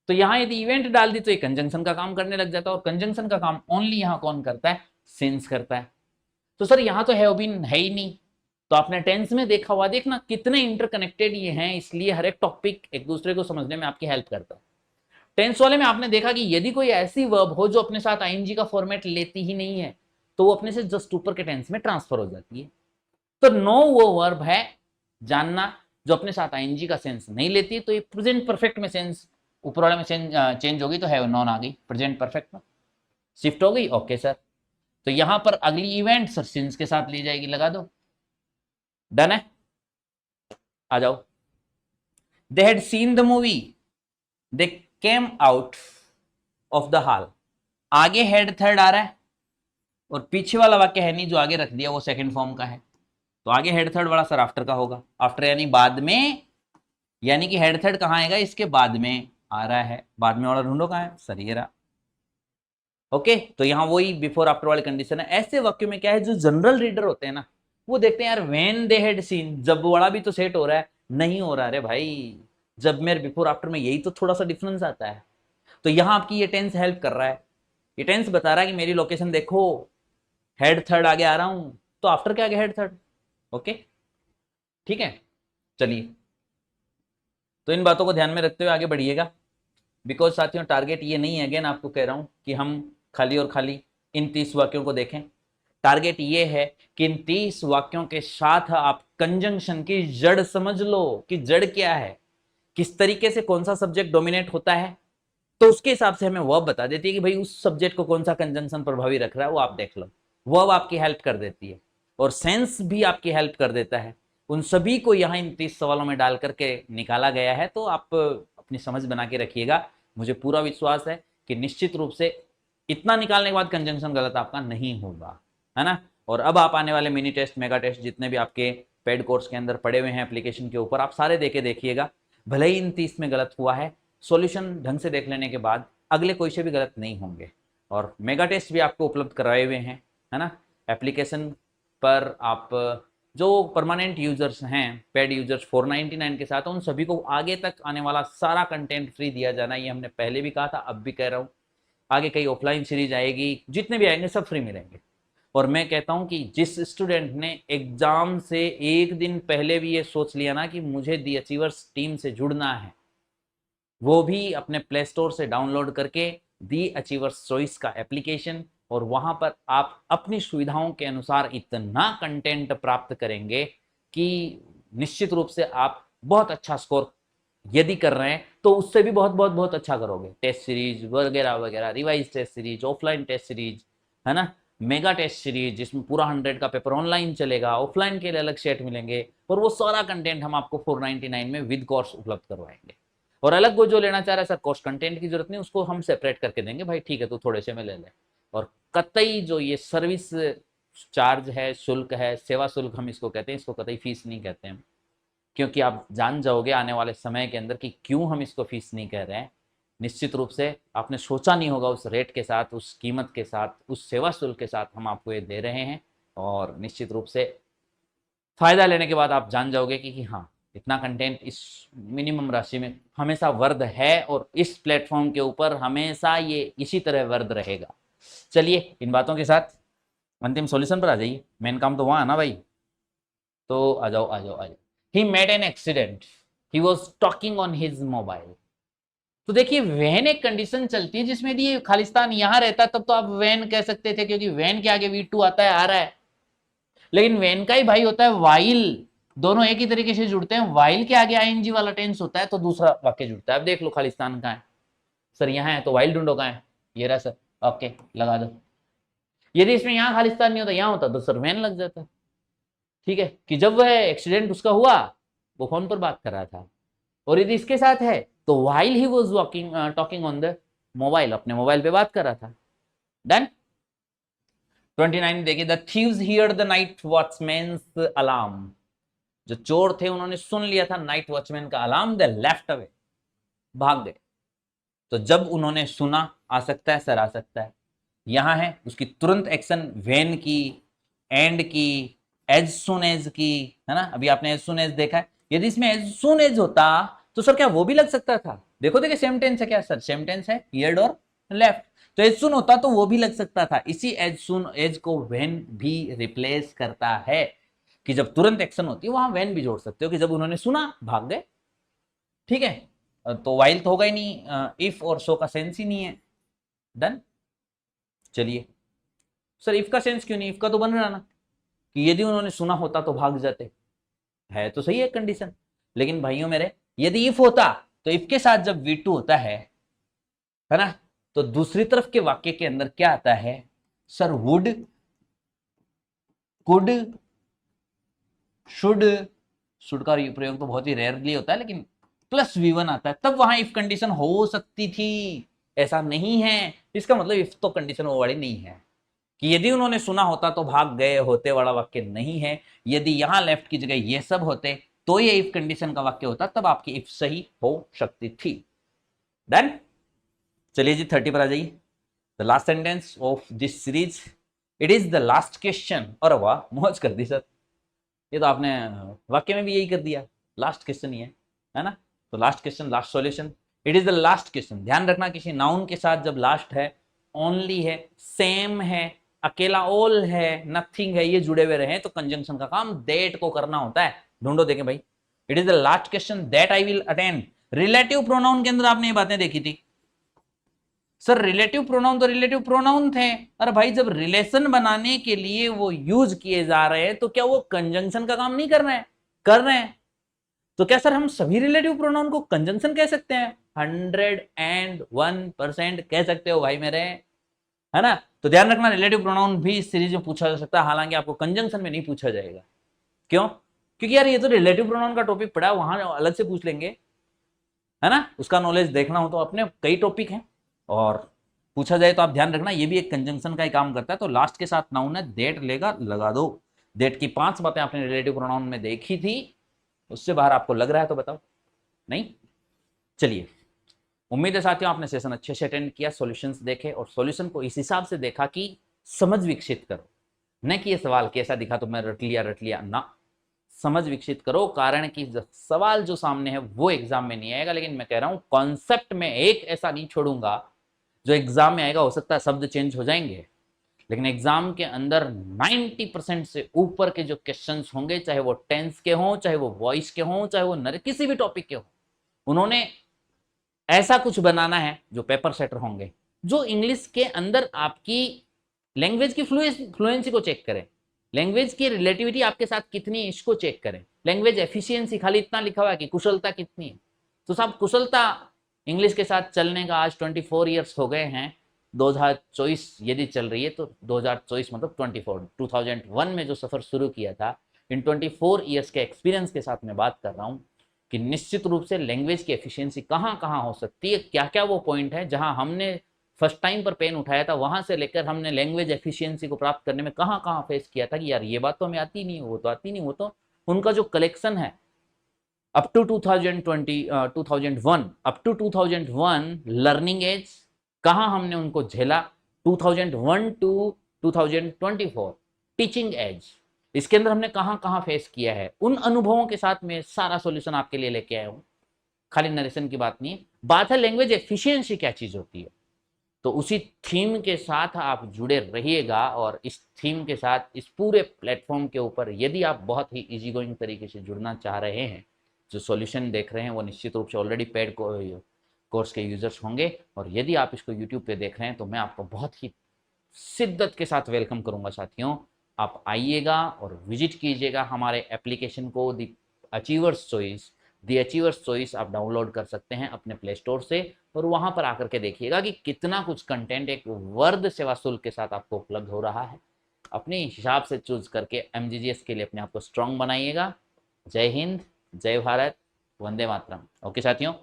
[SPEAKER 1] तो यहां यदि इवेंट डाल दी तो ये कंजंक्शन का काम करने लग जाता है, और कंजंक्शन का काम ओनली यहां कौन करता है? सिंस करता है। तो सर यहां तो हैव बीन है ही नहीं। तो आपने टेंस में देखा हुआ, देखना कितने इंटरकनेक्टेड ये हैं, इसलिए हर एक टॉपिक एक दूसरे को समझने में आपकी हेल्प करता है। टेंस वाले में आपने देखा कि यदि कोई ऐसी वर्ब हो जो अपने साथ आईएनजी का फॉर्मेट लेती ही नहीं है, तो वो अपने से जस्ट ऊपर के टेंस में ट्रांसफर हो जाती है। तो नो वो वर्ब है जानना जो अपने साथ आईएनजी का सेंस नहीं लेती, तो ये प्रेजेंट परफेक्ट में सेंस ऊपर वाले में चेंज हो गई, तो है नॉन आ गई, प्रेजेंट परफेक्ट में शिफ्ट हो गई। ओके सर, तो यहां पर अगली इवेंट सर सिंस के साथ ली जाएगी, लगा दो। डन है, आ जाओ। They had seen the movie, they came out of the hall. आगे हेड थर्ड आ रहा है, और पीछे वाला वाक्य है नहीं जो आगे रख दिया वो सेकंड फॉर्म का है, तो आगे हेड थर्ड वाला सर आफ्टर का होगा। आफ्टर यानी बाद में, यानी कि हेड थर्ड कहां आएगा? इसके बाद में आ रहा है। बाद में वाला ढूंढो कहां है सर? ये रहा। ओके, तो यहां वही बिफोर आफ्टर वाली कंडीशन है। ऐसे वाक्यों में क्या है, जो जनरल रीडर होते हैं ना, वो देखते हैं यार व्हेन दे हैड सीन, जब वाला भी तो सेट हो रहा है, नहीं हो रहा। अरे भाई, जब मेरे बिफोर आफ्टर में यही तो थोड़ा सा डिफरेंस आता है। तो यहां आपकी ये टेंस हेल्प कर रहा है। ये टेंस बता रहा है कि मेरी लोकेशन देखो, हेड थर्ड आगे आ रहा हूं, तो आफ्टर के आगे हेड थर्ड। ओके, ठीक है, चलिए। तो इन बातों को ध्यान में रखते हुए आगे बढ़िएगा, बिकॉज साथियों टारगेट ये नहीं है, अगेन आपको कह रहा हूं कि हम खाली और खाली इन 30 वाक्यों को देखें। टारगेट ये है कि इन 30 वाक्यों के साथ आप कंजंक्शन की जड़ समझ लो कि जड़ क्या है, किस तरीके से कौन सा सब्जेक्ट डोमिनेट होता है, तो उसके हिसाब से हमें वर्ब बता देती है कि भाई उस सब्जेक्ट को कौन सा कंजंक्शन प्रभावी रख रहा है, वो आप देख लो। वर्ब आपकी हेल्प कर देती है, और सेंस भी आपकी हेल्प कर देता है। उन सभी को यहाँ इन 30 सवालों में डाल करके निकाला गया है। तो आप अपनी समझ बना के रखिएगा। मुझे पूरा विश्वास है कि निश्चित रूप से इतना निकालने के बाद कंजंक्शन गलत आपका नहीं होगा, है ना। और अब आप आने वाले मिनी टेस्ट, मेगा टेस्ट जितने भी आपके पेड कोर्स के अंदर पड़े हुए हैं एप्लीकेशन के ऊपर, आप सारे देके देखिएगा। भले ही इन 30 में गलत हुआ है, सॉल्यूशन ढंग से देख लेने के बाद अगले कोई से भी गलत नहीं होंगे। और मेगा टेस्ट भी आपको उपलब्ध कराए हुए हैं, है ना। एप्लीकेशन पर आप जो परमानेंट यूजर्स हैं, पेड यूजर्स 499 के साथ, उन सभी को आगे तक आने वाला सारा कंटेंट फ्री दिया जाना। ये हमने पहले भी कहा था, अब भी कह रहा हूँ। आगे कई ऑफलाइन सीरीज आएगी, जितने भी आएंगे सब फ्री मिलेंगे। और मैं कहता हूं कि जिस स्टूडेंट ने एग्जाम से एक दिन पहले भी ये सोच लिया ना कि मुझे दी अचीवर्स टीम से जुड़ना है, वो भी अपने प्ले स्टोर से डाउनलोड करके दी अचीवर्स चॉइस का एप्लीकेशन, और वहां पर आप अपनी सुविधाओं के अनुसार इतना कंटेंट प्राप्त करेंगे कि निश्चित रूप से आप बहुत अच्छा स्कोर यदि कर रहे हैं तो उससे भी बहुत बहुत बहुत अच्छा करोगे। टेस्ट सीरीज वगैरह वगैरह, revise test series, offline test series, है ना, मेगा टेस्ट सीरीज जिसमें पूरा 100 का पेपर ऑनलाइन चलेगा, ऑफलाइन के लिए अलग सेट मिलेंगे, और वो सारा कंटेंट हम आपको 499 में विद कोर्स उपलब्ध करवाएंगे। और अलग वो जो लेना चाह रहा है सर कोर्स कंटेंट की जरूरत नहीं, उसको हम सेपरेट करके देंगे, भाई ठीक है तो थोड़े से में ले ले। और कतई जो ये सर्विस चार्ज है, शुल्क है, सेवा शुल्क हम इसको कहते हैं, इसको कतई फीस नहीं कहते हैं। क्योंकि आप जान जाओगे आने वाले समय के अंदर कि क्यों हम इसको फीस नहीं कह रहे हैं। निश्चित रूप से आपने सोचा नहीं होगा उस रेट के साथ, उस कीमत के साथ, उस सेवा शुल्क के साथ हम आपको ये दे रहे हैं। और निश्चित रूप से फायदा लेने के बाद आप जान जाओगे कि हाँ, इतना कंटेंट इस मिनिमम राशि में हमेशा वर्द है, और इस प्लेटफॉर्म के ऊपर हमेशा ये इसी तरह वर्द रहेगा। चलिए इन बातों के साथ अंतिम सॉल्यूशन पर आ जाइए। मेन काम तो वहां है ना भाई, तो आ जाओ आ जाओ आ जाओ। He made an accident, he was talking on his mobile. तो देखिए वैन एक कंडीशन चलती है जिसमें यदि खालिस्तान यहां रहता तब तो आप वैन कह सकते थे, क्योंकि वैन के आगे V2 आता है, आ रहा है। लेकिन वैन का ही भाई होता है वाइल, दोनों एक ही तरीके से जुड़ते हैं। वाइल के आगे आईएनजी वाला टेंस होता है तो दूसरा वाक्य जुड़ता है। अब देख लो खालिस्तान कहाँ है सर? यहाँ है, तो वाइल ढूंढो कहाँ है? ये रहा सर। ओके, लगा दो। यदि इसमें यहाँ खालिस्तान नहीं होता, यहाँ होता तो सर वैन लग जाता। ठीक है, कि जब वह एक्सीडेंट उसका हुआ वो फोन पर बात कर रहा था, और यदि इसके साथ है तो while he was walking talking on the mobile, अपने मोबाइल पे बात कर रहा था। डन। 29 देखिए, the thieves heard the night watchman's alarm. जो चोर थे उन्होंने सुन लिया था नाइट वॉचमैन का अलार्म, दे लेफ्ट अवे, भाग गए। तो जब उन्होंने सुना, आ सकता है सर, आ सकता है, यहां है उसकी तुरंत एक्शन वेन की, एंड की, एज सुन एज की, है ना, अभी आपने एज सुन एज देखा है, यदि इसमें एज सुन एज होता तो सर क्या वो भी लग सकता था? देखो देखिए सेम टेंस है क्या सर, सेम टेंस है, हियर्ड और लेफ्ट, तो एज सुन होता तो वो भी लग सकता था। इसी एज सुन एज को व्हेन भी रिप्लेस करता है, कि जब तुरंत एक्शन होती है वहां व्हेन भी जोड़ सकते हो, कि जब उन्होंने सुना भाग गए, ठीक है। तो वाइल तो होगा ही नहीं, इफ और सो का सेंस ही नहीं है। डन। चलिए सर इफ का सेंस क्यों नहीं, इफ का तो बन रहा ना, कि यदि उन्होंने सुना होता तो भाग जाते, है तो सही है कंडीशन। लेकिन भाइयों मेरे, यदि इफ होता तो इफ के साथ जब V2 होता है ना, तो दूसरी तरफ के वाक्य के अंदर क्या आता है sir, would, could, should, should का प्रयोग तो बहुत ही रेयरली होता है, लेकिन प्लस V1 आता है, तब वहां इफ कंडीशन हो सकती थी। ऐसा नहीं है, इसका मतलब इफ तो कंडीशन वो वाली नहीं है, कि यदि उन्होंने सुना होता तो भाग गए होते वाला वाक्य नहीं है। यदि यहां लेफ्ट की जगह ये सब होते तो ये इफ कंडीशन का वाक्य होता, तब आपकी इफ सही हो सकती थी। डन। चलिए जी 30 पर आ जाइए। The last sentence of this series, it is the last question. और वाह मौज कर दी सर, ये तो आपने वाक्य में भी यही कर दिया, लास्ट क्वेश्चन ही है ना। तो last question last solution, it is the last question. ध्यान रखना किसी नाउन के साथ जब लास्ट है, ओनली है, सेम है, अकेला ऑल है, नथिंग है, ये जुड़े हुए रहे तो कंजंक्शन का काम दैट को करना होता है। ढूंढो देखें भाई, it is the last question that I will attend. Relative pronoun के अंदर आपने ये बातें देखी थी सर, रिलेटिव प्रोनाउन तो रिलेटिव प्रोनाउन थे। अरे भाई जब रिलेशन बनाने के लिए वो यूज किए जा रहे हैं तो क्या वो कंजंक्शन का काम नहीं कर रहे हैं? कर रहे हैं। तो क्या सर हम सभी रिलेटिव प्रोनाउन को कंजंक्शन कह सकते हैं? 101% कह सकते हो भाई मेरे, है ना। तो ध्यान रखना रिलेटिव प्रोनाउन भी इस सीरीज में पूछा जा सकता है, हालांकि आपको कंजंक्शन में नहीं पूछा जाएगा। क्यों? क्योंकि यार ये तो रिलेटिव प्रोनाउन का टॉपिक पड़ा, वहां अलग से पूछ लेंगे, है ना। उसका नॉलेज देखना हो तो अपने कई टॉपिक हैं, और पूछा जाए तो आप ध्यान रखना ये भी एक कंजंक्शन का ही काम करता है। तो लास्ट के साथ नाउन है, देट लेगा, लगा दो। देट की 5 बातें आपने रिलेटिव प्रोनाउन में देखी थी, उससे बाहर आपको लग रहा है तो बताओ। नहीं? चलिए, उम्मीद है साथियों आपने सेशन अच्छे से अटेंड किया, सॉल्यूशंस देखे और सॉल्यूशन को इस हिसाब से देखा कि समझ विकसित करो, न कि ये सवाल कैसा दिखा तो मैं रट लिया ना। समझ विकसित करो, कारण कि सवाल जो सामने है वो एग्जाम में नहीं आएगा, लेकिन मैं कह रहा हूं कॉन्सेप्ट में एक ऐसा नहीं छोड़ूंगा जो एग्जाम में आएगा। हो सकता है शब्द चेंज हो जाएंगे, लेकिन एग्जाम के अंदर 90% से ऊपर के जो क्वेश्चंस होंगे, चाहे वो टेंस के हों, चाहे वो वॉइस के हों, चाहे वो किसी भी टॉपिक के हों, उन्होंने ऐसा कुछ बनाना है जो पेपर सेटर होंगे, जो इंग्लिश के अंदर आपकी लैंग्वेज की फ्लुएंसी को चेक करें, लैंग्वेज की रिलेटिविटी आपके साथ कितनी है इसको चेक करें, लैंग्वेज एफिशिएंसी खाली इतना लिखा हुआ है कि कुशलता कितनी है। तो साहब कुशलता इंग्लिश के साथ चलने का आज 24 ईयर्स हो गए हैं। 2024 यदि चल रही है तो 2024 मतलब 2001 में जो सफर शुरू किया था, इन 24 ईयर्स के एक्सपीरियंस के साथ मैं बात कर रहा हूँ कि निश्चित रूप से लैंग्वेज की एफिशिएंसी कहाँ कहाँ हो सकती है, क्या क्या वो पॉइंट है जहां हमने फर्स्ट टाइम पर पेन उठाया था, वहां से लेकर हमने लैंग्वेज एफिशिएंसी को प्राप्त करने में कहाँ कहाँ फेस किया था कि यार ये बात तो हमें आती नहीं, वो तो आती नहीं। वो तो उनका जो कलेक्शन है up to 2001 up to 2001 learning edge, कहाँ हमने उनको झेला, 2001 टू 2024 टीचिंग एज, इसके अंदर हमने कहाँ कहाँ फेस किया है। उन अनुभवों के साथ मैं सारा सॉल्यूशन आपके लिए लेके आया हूँ, खाली नरेशन की बात नहीं है, बात है लैंग्वेज एफिशिएंसी क्या चीज होती है। तो उसी थीम के साथ आप जुड़े रहिएगा, और इस थीम के साथ इस पूरे प्लेटफॉर्म के ऊपर यदि आप बहुत ही इजी गोइंग तरीके से जुड़ना चाह रहे हैं, जो सॉल्यूशन देख रहे हैं वो निश्चित रूप से ऑलरेडी पेड कोर्स के यूजर्स होंगे, और यदि आप इसको यूट्यूब पे देख रहे हैं तो मैं आपको बहुत ही शिद्दत के साथ वेलकम करूंगा साथियों। आप आइएगा और विजिट कीजिएगा हमारे एप्लीकेशन को, दी अचीवर्स चॉइस। दी अचीवर्स चॉइस आप डाउनलोड कर सकते हैं अपने प्ले स्टोर से, और वहां पर आकर के देखिएगा कि कितना कुछ कंटेंट एक वर्द सेवा शुल्क के साथ आपको उपलब्ध हो रहा है। अपने हिसाब से चूज करके MGGS के लिए अपने आप को स्ट्रांग बनाइएगा। जय हिंद, जय भारत, वंदे मातरम। ओके साथियों।